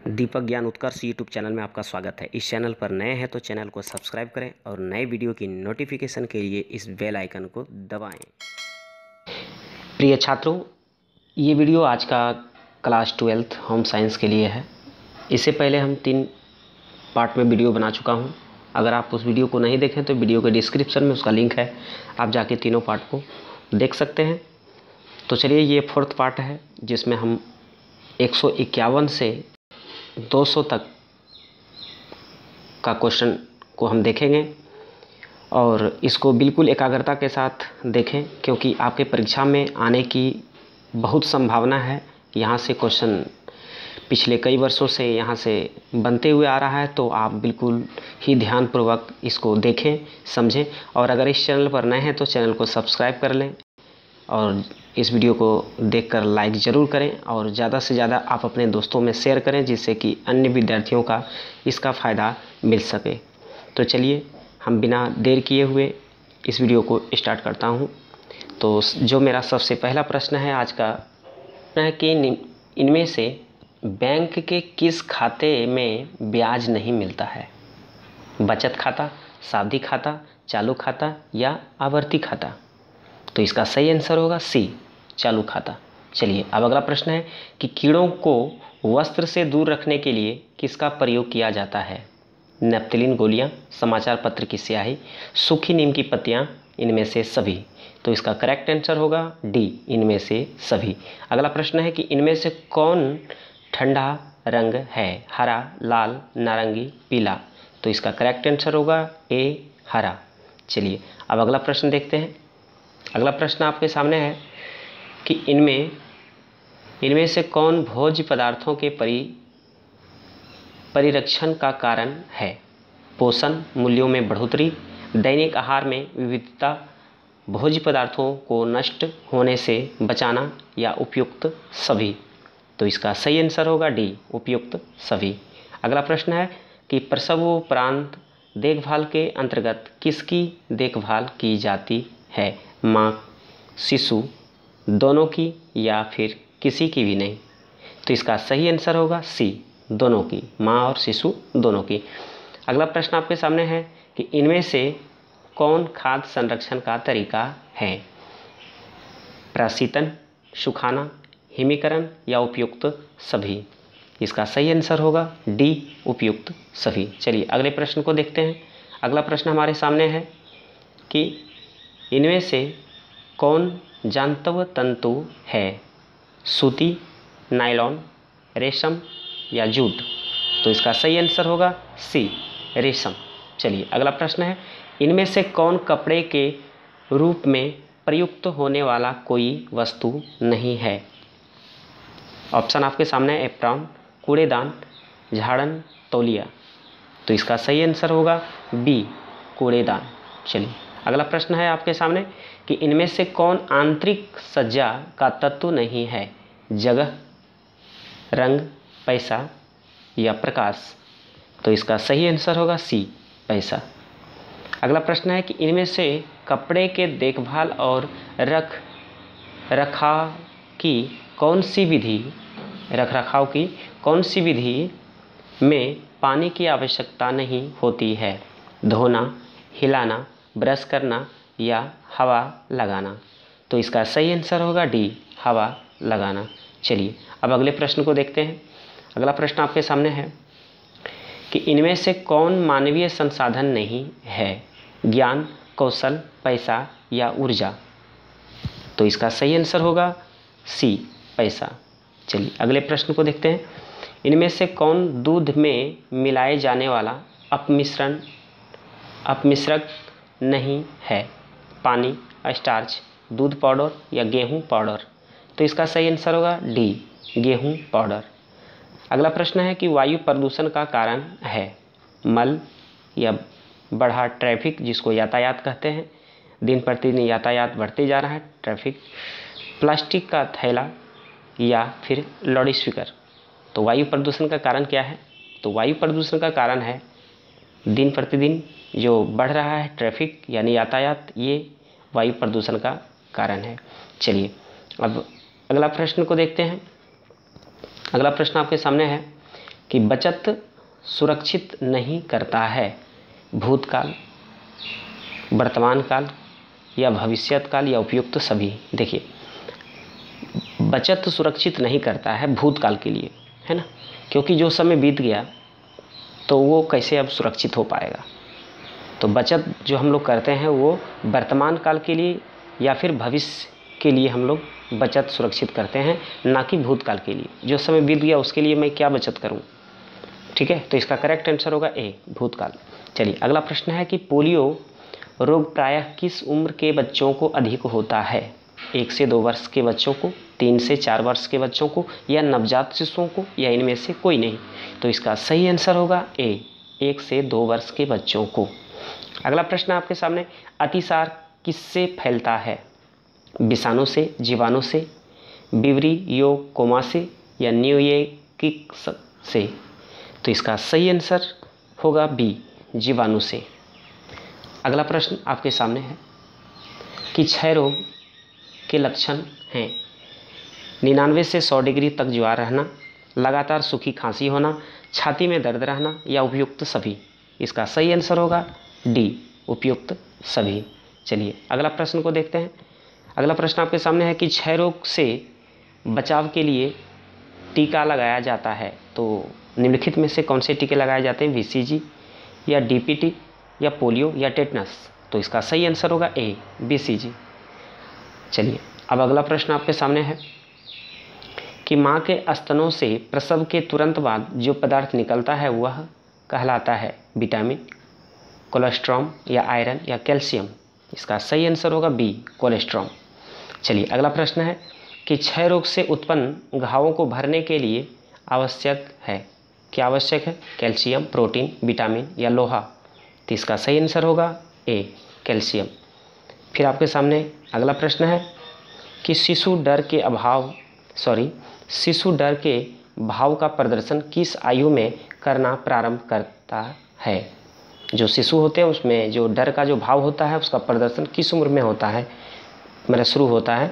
दीपक ज्ञान उत्कर्ष YouTube channel में आपका स्वागत है। इस चैनल पर नए हैं तो चैनल को सब्सक्राइब करें और नए वीडियो की नोटिफिकेशन के लिए इस बेल आइकन को दबाएं। प्रिय छात्रों, ये वीडियो आज का क्लास 12 होम साइंस के लिए है। इससे पहले हम 3 पार्ट में वीडियो बना चुका हूँ। अगर आप उस वीडियो को नहीं देखें तो वीडियो के डिस्क्रिप्शन में उसका लिंक है, आप जाके तीनों पार्ट को देख सकते हैं। तो चलिए, ये 4th पार्ट है जिसमें हम 151 से 200 तक का क्वेश्चन को हम देखेंगे और इसको बिल्कुल एकाग्रता के साथ देखें, क्योंकि आपके परीक्षा में आने की बहुत संभावना है। यहाँ से क्वेश्चन पिछले कई वर्षों से यहाँ से बनते हुए आ रहा है, तो आप बिल्कुल ही ध्यानपूर्वक इसको देखें, समझें। और अगर इस चैनल पर नए हैं तो चैनल को सब्सक्राइब कर लें और इस वीडियो को देखकर लाइक ज़रूर करें और ज़्यादा से ज़्यादा आप अपने दोस्तों में शेयर करें, जिससे कि अन्य विद्यार्थियों का इसका फ़ायदा मिल सके। तो चलिए, हम बिना देर किए हुए इस वीडियो को स्टार्ट करता हूं। तो जो मेरा सबसे पहला प्रश्न है आज का है कि इनमें से बैंक के किस खाते में ब्याज नहीं मिलता है? बचत खाता, सावधि खाता, चालू खाता या आवर्ती खाता? तो इसका सही आंसर होगा सी, चालू खाता। चलिए, अब अगला प्रश्न है कि कीड़ों को वस्त्र से दूर रखने के लिए किसका प्रयोग किया जाता है? नेप्थलीन गोलियां, समाचार पत्र की स्याही, सूखी नीम की पत्तियां, इनमें से सभी? तो इसका करेक्ट आंसर होगा डी, इनमें से सभी। अगला प्रश्न है कि इनमें से कौन ठंडा रंग है? हरा, लाल, नारंगी, पीला? तो इसका करेक्ट आंसर होगा ए, हरा। चलिए, अब अगला प्रश्न देखते हैं। अगला प्रश्न आपके सामने है कि इनमें से कौन भोज्य पदार्थों के परिरक्षण का कारण है? पोषण, मूल्यों में बढ़ोतरी, दैनिक आहार में विविधता, भोज्य पदार्थों को नष्ट होने से बचाना या उपयुक्त सभी? तो इसका सही आंसर होगा डी, उपयुक्त सभी। अगला प्रश्न है कि प्रसवोपरांत देखभाल के अंतर्गत किसकी देखभाल की जाती है? माँ, शिशु, दोनों की या फिर किसी की भी नहीं? तो इसका सही आंसर होगा सी, दोनों की, माँ और शिशु दोनों की। अगला प्रश्न आपके सामने है कि इनमें से कौन खाद्य संरक्षण का तरीका है? प्रशीतन, सुखाना, हिमीकरण या उपयुक्त सभी? इसका सही आंसर होगा डी, उपयुक्त सभी। चलिए, अगले प्रश्न को देखते हैं। अगला प्रश्न हमारे सामने है कि इनमें से कौन जांतव तंतु है? सूती, नायलॉन, रेशम या जूट? तो इसका सही आंसर होगा सी, रेशम। चलिए, अगला प्रश्न है इनमें से कौन कपड़े के रूप में प्रयुक्त होने वाला कोई वस्तु नहीं है? ऑप्शन आपके सामने है एप्रॉन, कूड़ेदान, झाड़न, तौलिया। तो इसका सही आंसर होगा बी, कूड़ेदान। चलिए, अगला प्रश्न है आपके सामने कि इनमें से कौन आंतरिक सज्जा का तत्व नहीं है? जगह, रंग, पैसा या प्रकाश? तो इसका सही आंसर होगा सी, पैसा। अगला प्रश्न है कि इनमें से कपड़े के देखभाल और रख रखाव की कौन सी विधि में पानी की आवश्यकता नहीं होती है? धोना, हिलाना, ब्रश करना या हवा लगाना? तो इसका सही आंसर होगा डी, हवा लगाना। चलिए, अब अगले प्रश्न को देखते हैं। अगला प्रश्न आपके सामने है कि इनमें से कौन मानवीय संसाधन नहीं है? ज्ञान, कौशल, पैसा या ऊर्जा? तो इसका सही आंसर होगा सी, पैसा। चलिए, अगले प्रश्न को देखते हैं। इनमें से कौन दूध में मिलाए जाने वाला अपमिश्रक नहीं है? पानी, स्टार्च, दूध पाउडर या गेहूं पाउडर? तो इसका सही आंसर होगा डी, गेहूं पाउडर। अगला प्रश्न है कि वायु प्रदूषण का कारण है मल या बढ़ा ट्रैफिक, जिसको यातायात कहते हैं, दिन प्रतिदिन यातायात बढ़ते जा रहा है, ट्रैफिक, प्लास्टिक का थैला या फिर लाउड स्पीकर? तो वायु प्रदूषण का कारण क्या है? तो वायु प्रदूषण का कारण है दिन प्रतिदिन जो बढ़ रहा है ट्रैफिक यानी यातायात, ये वायु प्रदूषण का कारण है। चलिए, अब अगला प्रश्न को देखते हैं। अगला प्रश्न आपके सामने है कि बचत सुरक्षित नहीं करता है, भूतकाल, वर्तमान काल या भविष्यत काल या उपयुक्त सभी। देखिए, बचत सुरक्षित नहीं करता है भूतकाल के लिए, है ना, क्योंकि जो समय बीत गया तो वो कैसे अब सुरक्षित हो पाएगा। तो बचत जो हम लोग करते हैं वो वर्तमान काल के लिए या फिर भविष्य के लिए हम लोग बचत सुरक्षित करते हैं, ना कि भूतकाल के लिए। जो समय बीत गया उसके लिए मैं क्या बचत करूं, ठीक है। तो इसका करेक्ट आंसर होगा ए, भूतकाल। चलिए अगला प्रश्न है कि पोलियो रोग प्रायः किस उम्र के बच्चों को अधिक होता है, 1 से 2 वर्ष के बच्चों को, 3 से 4 वर्ष के बच्चों को या नवजात शिशुओं को या इनमें से कोई नहीं। तो इसका सही आंसर होगा ए, 1 से 2 वर्ष के बच्चों को। अगला प्रश्न आपके सामने, अतिसार किससे फैलता है, विषाणु से, जीवाणु से, विब्रियो कोमा से या न्यूमोनिक से। तो इसका सही आंसर होगा बी, जीवाणु से। अगला प्रश्न आपके सामने है कि क्षय रोग के लक्षण हैं 99 से 100 डिग्री तक ज्वार रहना, लगातार सूखी खांसी होना, छाती में दर्द रहना या उपयुक्त सभी। इसका सही आंसर होगा डी, उपयुक्त सभी। चलिए अगला प्रश्न को देखते हैं। अगला प्रश्न आपके सामने है कि क्षय रोग से बचाव के लिए टीका लगाया जाता है, तो निम्नलिखित में से कौन से टीके लगाए जाते हैं, बीसीजी या डीपीटी या पोलियो या टेटनस। तो इसका सही आंसर होगा ए, बीसीजी। चलिए अब अगला प्रश्न आपके सामने है कि माँ के स्तनों से प्रसव के तुरंत बाद जो पदार्थ निकलता है वह कहलाता है विटामिन, कोलेस्ट्रॉम या आयरन या कैल्शियम। इसका सही आंसर होगा बी, कोलेस्ट्रॉम। चलिए अगला प्रश्न है कि क्षय रोग से उत्पन्न घावों को भरने के लिए आवश्यक है, क्या आवश्यक है, कैल्शियम, प्रोटीन, विटामिन या लोहा। तो इसका सही आंसर होगा ए, कैल्शियम। फिर आपके सामने अगला प्रश्न है कि शिशु डर के भाव का प्रदर्शन किस आयु में करना प्रारंभ करता है। जो शिशु होते हैं उसमें जो डर का जो भाव होता है उसका प्रदर्शन किस उम्र में होता है, मेरा शुरू होता है।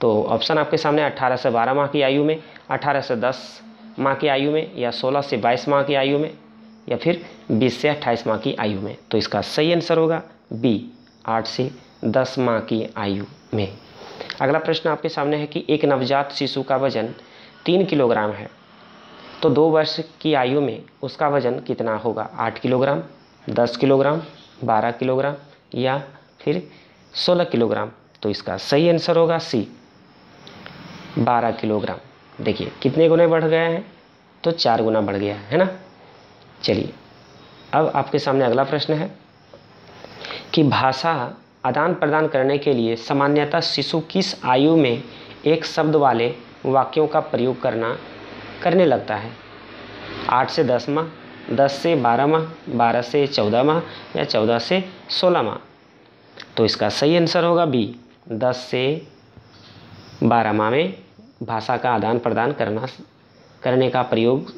तो ऑप्शन आपके सामने 18 से 12 माह की आयु में, 18 से 10 माह की आयु में या 16 से 22 माह की आयु में या फिर 20 से 28 माह की आयु में। तो इसका सही आंसर होगा बी, 8 से 10 माह की आयु में। अगला प्रश्न आपके सामने है कि एक नवजात शिशु का वजन 3 किलोग्राम है, तो 2 वर्ष की आयु में उसका वजन कितना होगा, 8 किलोग्राम, 10 किलोग्राम, 12 किलोग्राम या फिर 16 किलोग्राम। तो इसका सही आंसर होगा सी, 12 किलोग्राम। देखिए कितने गुने बढ़ गए हैं, तो 4 गुना बढ़ गया है ना। चलिए अब आपके सामने अगला प्रश्न है कि भाषा आदान प्रदान करने के लिए सामान्यतः शिशु किस आयु में एक शब्द वाले वाक्यों का प्रयोग करने लगता है, 8 से 10 माह, 10 से 12 माह, 12 से 14 माह या 14 से 16 माह। तो इसका सही आंसर होगा बी, 10 से 12 माह में भाषा का आदान प्रदान करने का प्रयोग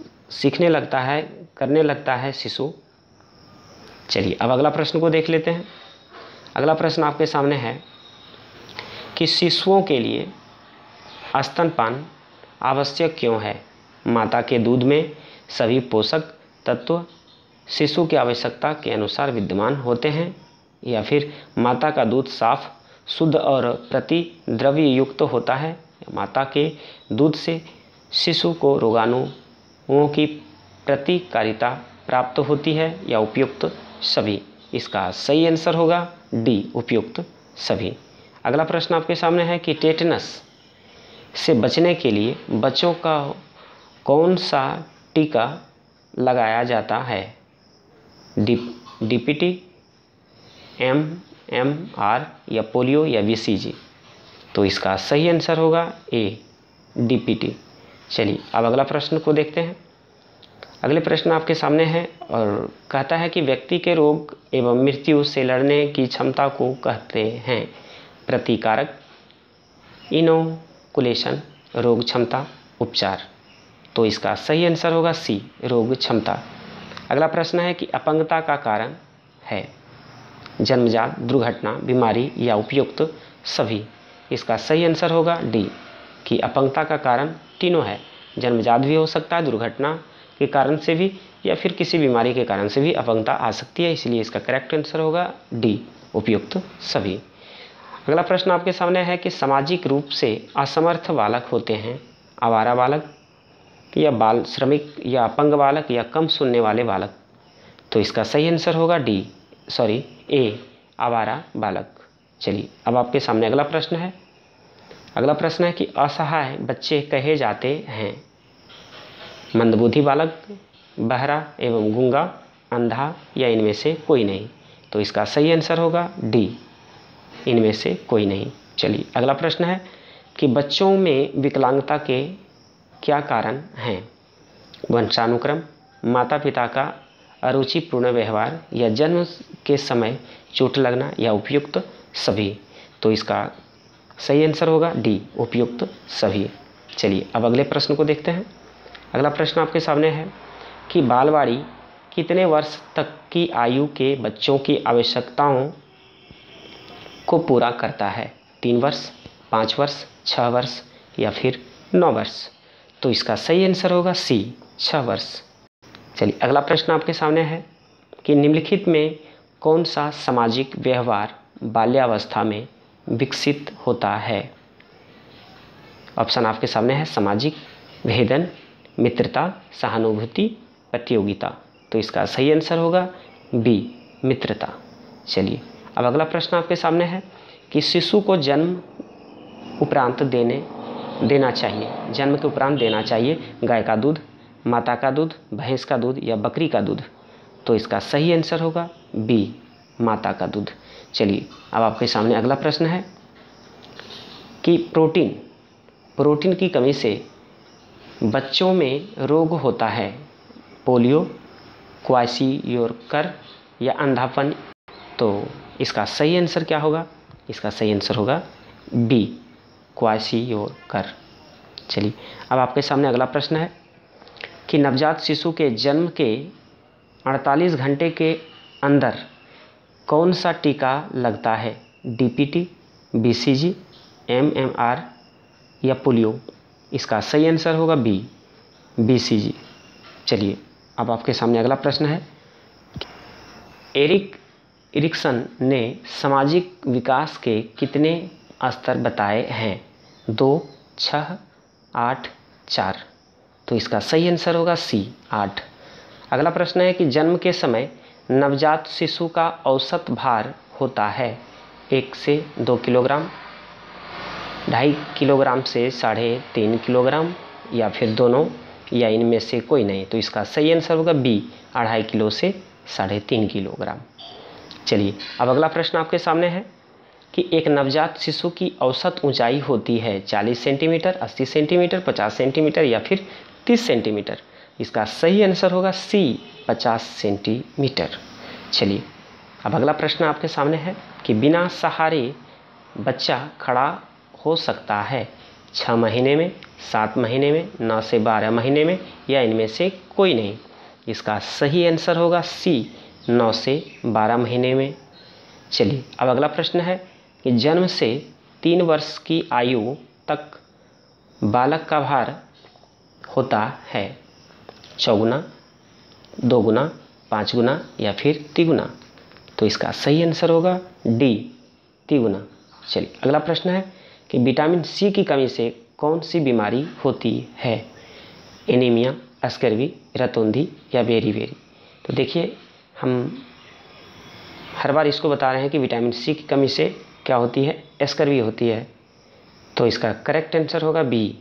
करने लगता है शिशु। चलिए अब अगला प्रश्न को देख लेते हैं। अगला प्रश्न आपके सामने है कि शिशुओं के लिए स्तनपान आवश्यक क्यों है, माता के दूध में सभी पोषक तत्व शिशु की आवश्यकता के अनुसार विद्यमान होते हैं या फिर माता का दूध साफ, शुद्ध और प्रतिद्रव्य युक्त होता है, माता के दूध से शिशु को रोगाणुओं की प्रतिकारिता प्राप्त होती है या उपयुक्त सभी। इसका सही आंसर होगा डी, उपयुक्त सभी। अगला प्रश्न आपके सामने है कि टेटनस से बचने के लिए बच्चों का कौन सा टीका लगाया जाता है, डीपीटी, एमएमआर या पोलियो या बीसीजी। तो इसका सही आंसर होगा ए, डीपीटी। चलिए अब अगला प्रश्न को देखते हैं। अगले प्रश्न आपके सामने है और कहता है कि व्यक्ति के रोग एवं मृत्यु से लड़ने की क्षमता को कहते हैं प्रतिकारक, इनोकुलेशन, रोग क्षमता, उपचार। तो इसका सही आंसर होगा सी, रोग क्षमता। अगला प्रश्न है कि अपंगता का कारण है जन्मजात, दुर्घटना, बीमारी या उपयुक्त सभी। इसका सही आंसर होगा डी, कि अपंगता का कारण तीनों है, जन्मजात भी हो सकता है, दुर्घटना के कारण से भी या फिर किसी बीमारी के कारण से भी अपंगता आ सकती है, इसलिए इसका करेक्ट आंसर होगा डी, उपयुक्त सभी। अगला प्रश्न आपके सामने है कि सामाजिक रूप से असमर्थ बालक होते हैं आवारा बालक या बाल श्रमिक या अपंग बालक या कम सुनने वाले बालक। तो इसका सही आंसर होगा ए, आवारा बालक। चलिए अब आपके सामने अगला प्रश्न है। अगला प्रश्न है कि असहाय बच्चे कहे जाते हैं मंदबुद्धि बालक, बहरा एवं गूंगा, अंधा या इनमें से कोई नहीं। तो इसका सही आंसर होगा डी, इनमें से कोई नहीं। चलिए अगला प्रश्न है कि बच्चों में विकलांगता के क्या कारण हैं? वंशानुक्रम, माता पिता का अरुचिपूर्ण व्यवहार या जन्म के समय चोट लगना या उपयुक्त सभी। तो इसका सही आंसर होगा डी, उपयुक्त सभी। चलिए अब अगले प्रश्न को देखते हैं। अगला प्रश्न आपके सामने है कि बालवाड़ी कितने वर्ष तक की आयु के बच्चों की आवश्यकताओं को पूरा करता है? 3 वर्ष, 5 वर्ष, 6 वर्ष या फिर 9 वर्ष। तो इसका सही आंसर होगा सी, 6 वर्ष। चलिए अगला प्रश्न आपके सामने है कि निम्नलिखित में कौन सा सामाजिक व्यवहार बाल्यावस्था में विकसित होता है? ऑप्शन आपके सामने है सामाजिक, भेदन, मित्रता, सहानुभूति, प्रतियोगिता। तो इसका सही आंसर होगा बी, मित्रता। चलिए अब अगला प्रश्न आपके सामने है कि शिशु को जन्म के उपरांत देना चाहिए गाय का दूध, माता का दूध, भैंस का दूध या बकरी का दूध। तो इसका सही आंसर होगा बी, माता का दूध। चलिए अब आपके सामने अगला प्रश्न है कि प्रोटीन की कमी से बच्चों में रोग होता है पोलियो, क्वाशियोरकर या अंधापन। तो इसका सही आंसर क्या होगा? इसका सही आंसर होगा बी, क्वाशियोरकर। चलिए अब आपके सामने अगला प्रश्न है कि नवजात शिशु के जन्म के 48 घंटे के अंदर कौन सा टीका लगता है? डीपीटी, बीसीजी, एमएमआर या पोलियो। इसका सही आंसर होगा बी, बीसीजी। चलिए अब आपके सामने अगला प्रश्न है एरिक्सन ने सामाजिक विकास के कितने स्तर बताए हैं? 2, 6, 8, 4। तो इसका सही आंसर होगा सी, 8। अगला प्रश्न है कि जन्म के समय नवजात शिशु का औसत भार होता है 1 से 2 किलोग्राम, 2.5 किलोग्राम से 3.5 किलोग्राम या फिर दोनों या इनमें से कोई नहीं। तो इसका सही आंसर होगा बी, 2.5 किलो से 3.5 किलोग्राम। चलिए अब अगला प्रश्न आपके सामने है कि एक नवजात शिशु की औसत ऊंचाई होती है 40 सेंटीमीटर, 80 सेंटीमीटर, 50 सेंटीमीटर या फिर 30 सेंटीमीटर। इसका सही आंसर होगा सी, 50 सेंटीमीटर। चलिए अब अगला प्रश्न आपके सामने है कि बिना सहारे बच्चा खड़ा हो सकता है 6 महीने में, 7 महीने में, 9 से 12 महीने में या इनमें से कोई नहीं। इसका सही आंसर होगा सी, 9 से 12 महीने में। चलिए अब अगला प्रश्न है कि जन्म से 3 वर्ष की आयु तक बालक का भार होता है 4 गुना, 2 गुना, 5 गुना या फिर 3 गुना। तो इसका सही आंसर होगा डी, 3 गुना। चलिए अगला प्रश्न है कि विटामिन सी की कमी से कौन सी बीमारी होती है? एनीमिया, स्कर्वी, रतौंधी या बेरी। तो देखिए हम हर बार इसको बता रहे हैं कि विटामिन सी की कमी से क्या होती है? स्कर्वी होती है। तो इसका करेक्ट आंसर होगा बी।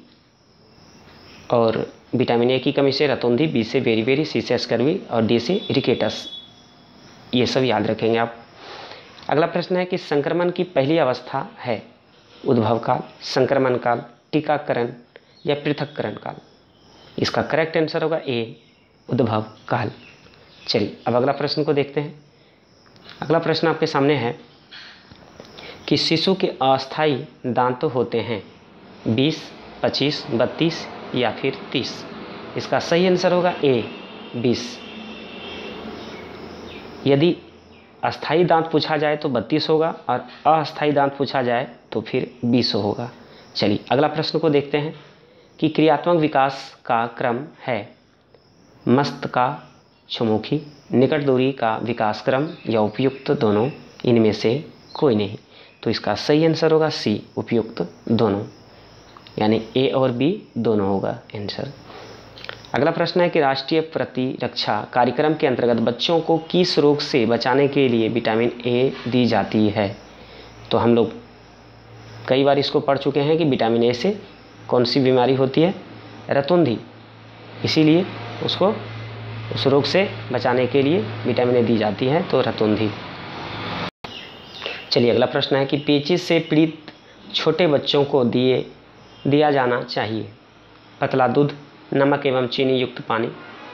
और विटामिन ए की कमी से रतौंधी, बी से बेरी, सी से स्कर्वी और डी से रिकेटस। ये सब याद रखेंगे आप। अगला प्रश्न है कि संक्रमण की पहली अवस्था है उद्भव काल, संक्रमण काल, टीकाकरण या पृथक्करण काल। इसका करेक्ट आंसर होगा ए, उद्भव काल। चलिए अब अगला प्रश्न को देखते हैं। अगला प्रश्न आपके सामने है कि शिशु के अस्थायी दांत होते हैं 20, 25, 32 या फिर 30। इसका सही आंसर होगा ए, 20। यदि अस्थायी दांत पूछा जाए तो 32 होगा और अस्थायी दांत पूछा जाए तो फिर 20 होगा। चलिए अगला प्रश्न को देखते हैं कि क्रियात्मक विकास का क्रम है मस्तकाक्षमुखी, निकट दूरी का विकास क्रम या उपयुक्त दोनों, इनमें से कोई नहीं। तो इसका सही आंसर होगा सी, उपयुक्त दोनों, यानी ए और बी दोनों होगा आंसर। अगला प्रश्न है कि राष्ट्रीय प्रतिरक्षा कार्यक्रम के अंतर्गत बच्चों को किस रोग से बचाने के लिए विटामिन ए दी जाती है। तो हम लोग कई बार इसको पढ़ चुके हैं कि विटामिन ए से कौन सी बीमारी होती है, रतुंधी, इसीलिए उसको उस रोग से बचाने के लिए विटामिन ए दी जाती है, तो रतुंधी। चलिए अगला प्रश्न है कि पेचिश से पीड़ित छोटे बच्चों को दिया जाना चाहिए। पतला दूध, नमक एवं चीनी युक्त पानी,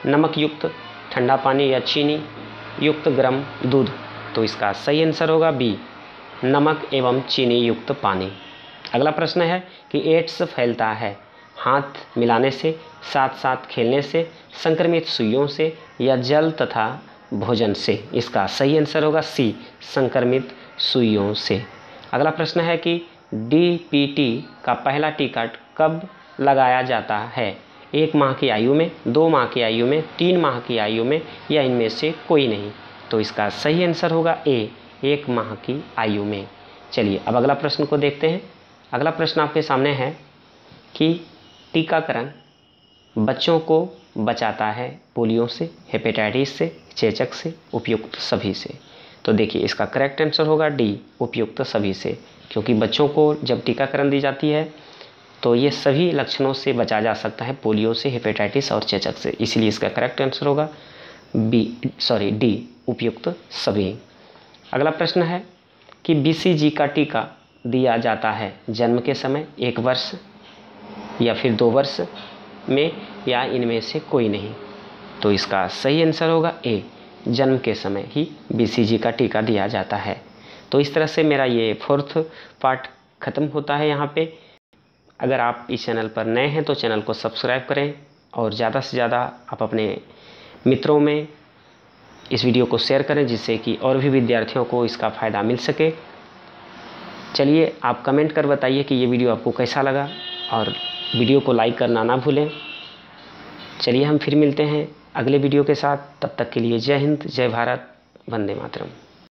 नमक युक्त ठंडा पानी या चीनी युक्त गर्म दूध। तो इसका सही आंसर होगा बी, नमक एवं चीनी युक्त पानी। अगला प्रश्न है कि एड्स फैलता है हाथ मिलाने से, साथ साथ खेलने से, संक्रमित सुइयों से या जल तथा भोजन से। इसका सही आंसर होगा सी, संक्रमित सुइयों से। अगला प्रश्न है कि डीपीटी का पहला टीका कब लगाया जाता है। 1 माह की आयु में, 2 माह की आयु में, 3 माह की आयु में या इनमें से कोई नहीं। तो इसका सही आंसर होगा ए, 1 माह की आयु में। चलिए अब अगला प्रश्न को देखते हैं। अगला प्रश्न आपके सामने है कि टीकाकरण बच्चों को बचाता है पोलियो से, हेपेटाइटिस से, चेचक से, उपयुक्त सभी से। तो देखिए इसका करेक्ट आंसर होगा डी, उपयुक्त सभी से, क्योंकि बच्चों को जब टीकाकरण दी जाती है तो ये सभी लक्षणों से बचा जा सकता है, पोलियो से, हेपेटाइटिस और चेचक से, इसलिए इसका करेक्ट आंसर होगा डी, उपयुक्त सभी। अगला प्रश्न है कि बीसीजी का टीका दिया जाता है जन्म के समय, 1 वर्ष या फिर 2 वर्ष में या इनमें से कोई नहीं। तो इसका सही आंसर होगा ए, जन्म के समय ही बीसीजी का टीका दिया जाता है। तो इस तरह से मेरा ये 4th पार्ट ख़त्म होता है यहाँ पे। अगर आप इस चैनल पर नए हैं तो चैनल को सब्सक्राइब करें और ज़्यादा से ज़्यादा आप अपने मित्रों में इस वीडियो को शेयर करें, जिससे कि और भी विद्यार्थियों को इसका फ़ायदा मिल सके। चलिए आप कमेंट कर बताइए कि ये वीडियो आपको कैसा लगा और वीडियो को लाइक करना ना भूलें। चलिए हम फिर मिलते हैं अगले वीडियो के साथ, तब तक के लिए जय हिंद, जय भारत, वंदे मातरम।